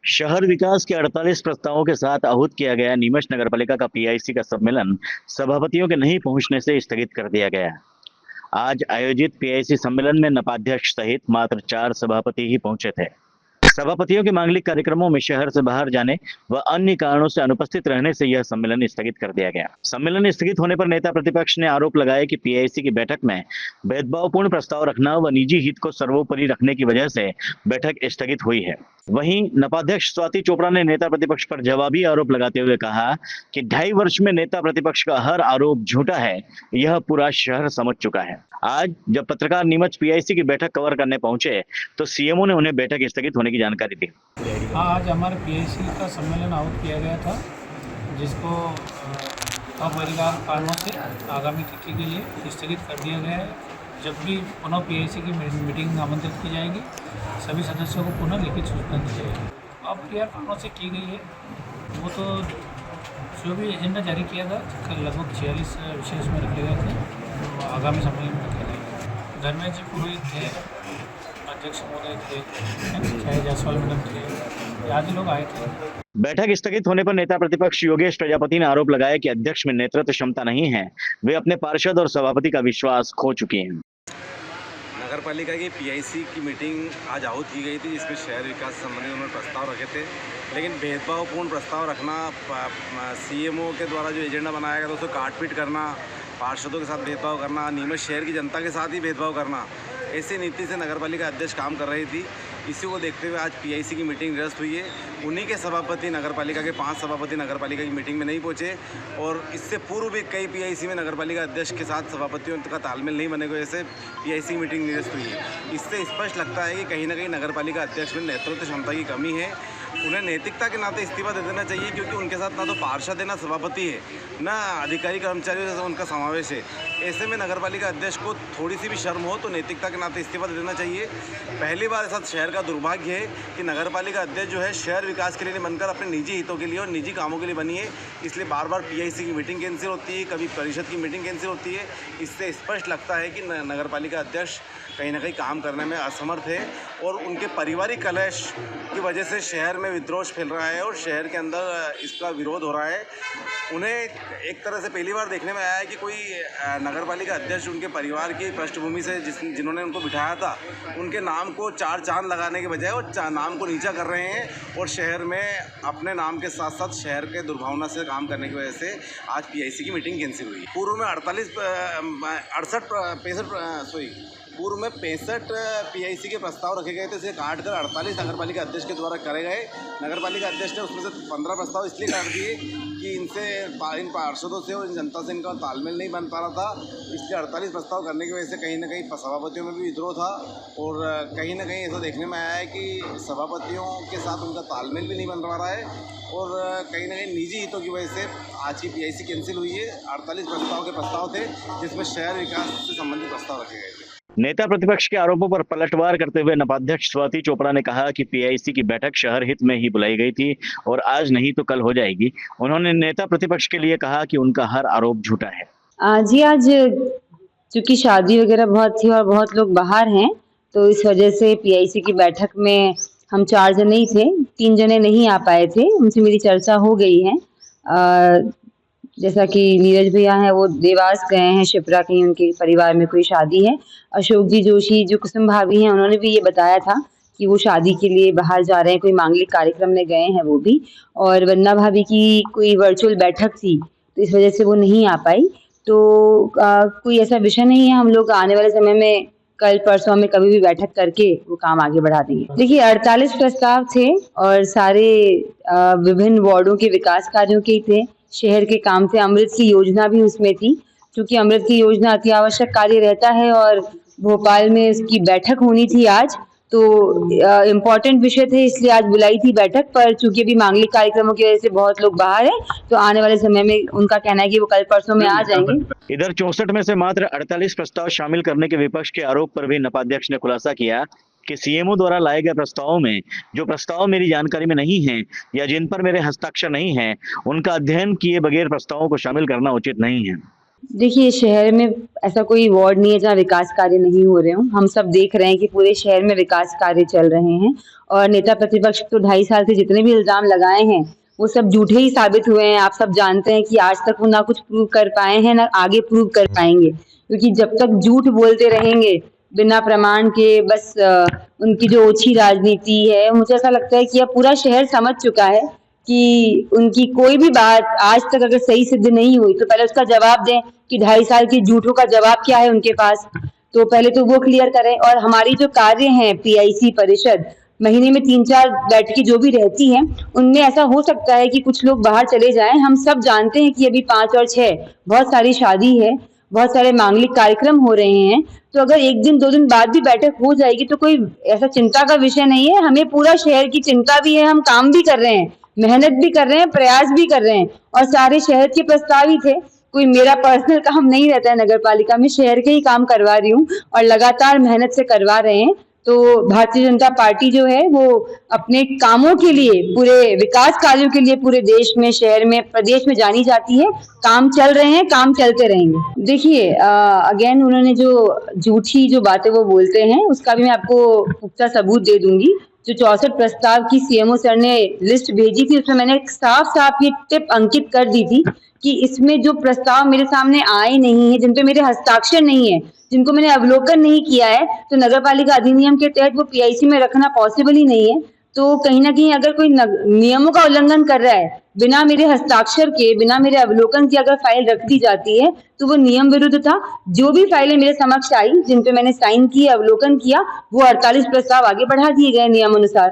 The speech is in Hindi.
शहर विकास के 48 प्रस्तावों के साथ आहूत किया गया नीमच नगरपालिका का पीआईसी का सम्मेलन सभापतियों के नहीं पहुंचने से स्थगित कर दिया गया। आज आयोजित पीआईसी सम्मेलन में नपाध्यक्ष सहित मात्र 4 सभापति ही पहुंचे थे। सभापतियों के मांगलिक कार्यक्रमों में शहर से बाहर जाने व अन्य कारणों से अनुपस्थित रहने से यह सम्मेलन स्थगित कर दिया गया। सम्मेलन स्थगित होने पर नेता प्रतिपक्ष ने आरोप लगाया कि पीआईसी की बैठक में भेदभावपूर्ण प्रस्ताव रखना व निजी हित को सर्वोपरि रखने की वजह से बैठक स्थगित हुई है। वहीं नपाध्यक्ष स्वाति चोपड़ा ने नेता प्रतिपक्ष पर जवाबी आरोप लगाते हुए कहा कि 2.5 वर्ष में नेता प्रतिपक्ष का हर आरोप झूठा है, यह पूरा शहर समझ चुका है। आज जब पत्रकार नीमच पीआईसी की बैठक कवर करने पहुंचे तो सीएमओ ने उन्हें बैठक स्थगित होने की जानकारी दी। हाँ, आज हमारे पीआईसी का सम्मेलन आहूत किया गया था, जिसको अपरिहार्य कारणों से आगामी तिथि के लिए स्थगित कर दिया गया है। जब भी पुनः पीआईसी की मीटिंग आमंत्रित की जाएगी, सभी सदस्यों को पुनः लिखित सूचना दी जाएगी। अपरिहार्य कारणों से की गई है, वो तो जो भी एजेंडा जारी किया था, लगभग 46 विषय उसमें रखे गए थे, तो आगामी सम्मेलन में रखे गए। धर्मेंद्र जी पुरोहित थे, अध्यक्ष महोदय थे, छाया जायसवाल मैडम थे, आदि लोग आए थे। बैठक स्थगित होने पर नेता प्रतिपक्ष योगेश प्रजापति ने आरोप लगाया कि अध्यक्ष में नेतृत्व क्षमता नहीं है, वे अपने पार्षद और सभापति का विश्वास खो चुके हैं। नगरपालिका की पीआईसी की मीटिंग आज आहूत की गई थी, जिसमें शहर विकास संबंधी उन्होंने प्रस्ताव रखे थे, लेकिन भेदभावपूर्ण प्रस्ताव रखना, सीएमओ के द्वारा जो एजेंडा बनाया गया था उसको काटपीट करना, पार्षदों के साथ भेदभाव करना, नीमच शहर की जनता के साथ ही भेदभाव करना, ऐसी नीति से नगरपालिका अध्यक्ष काम कर रही थी। इसी को देखते हुए आज पीआईसी की मीटिंग निरस्त हुई है। उन्हीं के सभापति, नगरपालिका के 5 सभापति नगरपालिका की मीटिंग में नहीं पहुंचे, और इससे पूर्व भी कई पीआईसी में नगरपालिका अध्यक्ष के साथ सभापतियों का तालमेल नहीं बनने की वजह से पीआईसी की मीटिंग निरस्त हुई है। इससे स्पष्ट लगता है कि कहीं ना कहीं नगरपालिका अध्यक्ष में नेतृत्व क्षमता की कमी है। उन्हें नैतिकता के नाते इस्तीफा दे देना चाहिए, क्योंकि उनके साथ ना तो पार्षद है, ना सभापति है, ना अधिकारी कर्मचारियों से उनका समावेश है। ऐसे में नगरपालिका अध्यक्ष को थोड़ी सी भी शर्म हो तो नैतिकता के नाते इस्तीफा दे देना चाहिए। पहली बार ऐसा शहर का दुर्भाग्य है कि नगरपालिका अध्यक्ष जो है शहर विकास के लिए नहीं बनकर अपने निजी हितों के लिए और निजी कामों के लिए बनी है। इसलिए बार बार पीआईसी की मीटिंग कैंसिल होती है, कभी परिषद की मीटिंग कैंसिल होती है। इससे स्पष्ट लगता है कि नगरपालिका अध्यक्ष कहीं ना कहीं काम करने में असमर्थ है, और उनके पारिवारिक कलह की वजह से शहर में विद्रोह फैल रहा है और शहर के अंदर इसका विरोध हो रहा है। उन्हें एक तरह से पहली बार देखने में आया है कि कोई नगरपालिका अध्यक्ष उनके परिवार की पृष्ठभूमि से जिन्होंने उनको बिठाया था, उनके नाम को 4 चांद लगाने के बजाय वो नाम को नीचा कर रहे हैं, और शहर में अपने नाम के साथ साथ शहर के दुर्भावना से काम करने की वजह से आज पीआईसी की मीटिंग कैंसिल हुई। पूर्व में 65 पीआईसी के प्रस्ताव रखे गए थे, इसे काट कर 48 नगरपालिका अध्यक्ष के द्वारा करे गए। नगरपालिका अध्यक्ष ने उसमें से 15 प्रस्ताव इसलिए काट दिए कि इन पार्षदों से और इन जनता से इनका तालमेल नहीं बन पा रहा था। इसलिए 48 प्रस्ताव करने की वजह से कहीं ना कहीं सभापतियों में भी विद्रोह था, और कहीं ना कहीं ऐसा देखने में आया है कि सभापतियों के साथ उनका तालमेल भी नहीं बन पा रहा है, और कहीं ना कहीं निजी हितों की वजह से आज की पीआईसी कैंसिल हुई है। 48 प्रस्ताव थे, जिसमें शहर विकास से संबंधित प्रस्ताव रखे गए थे। नेता प्रतिपक्ष के आरोपों पर पलटवार करते हुए नपाध्यक्ष स्वाति चोपड़ा ने कहा कि पीआईसी की बैठक शहर हित में ही बुलाई गई थी और आज नहीं तो कल हो जाएगी। उन्होंने नेता प्रतिपक्ष के लिए कहा कि उनका हर आरोप झूठा है। जी, आज चूंकि शादी वगैरह बहुत थी और बहुत लोग बाहर हैं, तो इस वजह से पीआईसी की बैठक में हम 4 जने ही थे, 3 जने नहीं आ पाए थे। उनसे मेरी चर्चा हो गई है। जैसा कि नीरज भैया हैं, वो देवास गए हैं, शिप्रा कहीं उनके परिवार में कोई शादी है। अशोक जी जोशी जो कुसुम भाभी हैं, उन्होंने भी ये बताया था कि वो शादी के लिए बाहर जा रहे हैं, कोई मांगलिक कार्यक्रम में गए हैं वो भी। और वंदना भाभी की कोई वर्चुअल बैठक थी, तो इस वजह से वो नहीं आ पाई। तो कोई ऐसा विषय नहीं है, हम लोग आने वाले समय में कल परसों में कभी भी बैठक करके वो काम आगे बढ़ा देंगे। देखिए, 48 प्रस्ताव थे और सारे विभिन्न वार्डों के विकास कार्यों के ही थे, शहर के काम थे। अमृत की योजना भी उसमें थी, क्योंकि अमृत की योजना अति आवश्यक कार्य रहता है और भोपाल में इसकी बैठक होनी थी आज, तो इम्पोर्टेंट विषय थे, इसलिए आज बुलाई थी बैठक। पर चूंकि अभी मांगलिक कार्यक्रमों की वजह से बहुत लोग बाहर हैं, तो आने वाले समय में उनका कहना है कि वो कल परसों में आ जाएंगे। इधर 64 में से मात्र 48 प्रस्ताव शामिल करने के विपक्ष के आरोप पर भी नपाध्यक्ष ने खुलासा किया कि सीएमओ द्वारा लाए गए प्रस्तावों में जो प्रस्ताव मेरी जानकारी में नहीं है या जिन पर मेरे हस्ताक्षर नहीं है, उनका अध्ययन किए बगैर प्रस्तावों को शामिल करना उचित नहीं है। देखिए, शहर में ऐसा कोई वार्ड नहीं है जहाँ विकास कार्य नहीं हो रहे हों। हम सब देख रहे हैं कि पूरे शहर में विकास कार्य चल रहे हैं और नेता प्रतिपक्ष तो 2.5 साल से जितने भी इल्ज़ाम लगाए हैं, वो सब झूठे ही साबित हुए हैं। आप सब जानते हैं कि आज तक वो ना कुछ प्रूव कर पाए हैं, ना आगे प्रूव कर पाएँगे। क्योंकि जब तक झूठ बोलते रहेंगे, बिना प्रमाण के बस उनकी जो ओछी राजनीति है, मुझे ऐसा लगता है कि अब पूरा शहर समझ चुका है कि उनकी कोई भी बात आज तक अगर सही सिद्ध नहीं हुई तो पहले उसका जवाब दें कि 2.5 साल की झूठों का जवाब क्या है उनके पास। तो पहले तो वो क्लियर करें और हमारी जो कार्य हैं पीआईसी परिषद, महीने में 3-4 बैठकें जो भी रहती हैं, उनमें ऐसा हो सकता है कि कुछ लोग बाहर चले जाएँ। हम सब जानते हैं कि अभी 5 और 6 बहुत सारी शादी है, बहुत सारे मांगलिक कार्यक्रम हो रहे हैं। तो अगर 1 दिन 2 दिन बाद भी बैठक हो जाएगी तो कोई ऐसा चिंता का विषय नहीं है। हमें पूरा शहर की चिंता भी है, हम काम भी कर रहे हैं, मेहनत भी कर रहे हैं, प्रयास भी कर रहे हैं और सारे शहर के प्रस्ताव ही थे। कोई मेरा पर्सनल काम नहीं रहता है नगर पालिका में, शहर के ही काम करवा रही हूँ और लगातार मेहनत से करवा रहे हैं। तो भारतीय जनता पार्टी जो है वो अपने कामों के लिए, पूरे विकास कार्यों के लिए पूरे देश में, शहर में, प्रदेश में जानी जाती है। काम चल रहे हैं, काम चलते रहेंगे। देखिए अगेन उन्होंने जो झूठी जो बातें वो बोलते हैं उसका भी मैं आपको पुख्ता सबूत दे दूंगी। जो 64 प्रस्ताव की सीएमओ सर ने लिस्ट भेजी थी उसमें मैंने साफ-साफ ये टिप अंकित कर दी थी कि इसमें जो प्रस्ताव मेरे सामने आए नहीं है, जिन पे मेरे हस्ताक्षर नहीं है, जिनको मैंने अवलोकन नहीं किया है, तो नगर पालिका अधिनियम के तहत वो पीआईसी में रखना पॉसिबल ही नहीं है। तो कहीं न कहीं अगर कोई नियमों का उल्लंघन कर रहा है, बिना मेरे हस्ताक्षर के, बिना मेरे अवलोकन के अगर फाइल रख दी जाती है, तो वो नियम विरुद्ध था। जो भी फाइलें मेरे समक्ष आई, जिन पे मैंने साइन किए, अवलोकन किया, वो 48 प्रस्ताव आगे बढ़ा दिए गए नियमानुसार।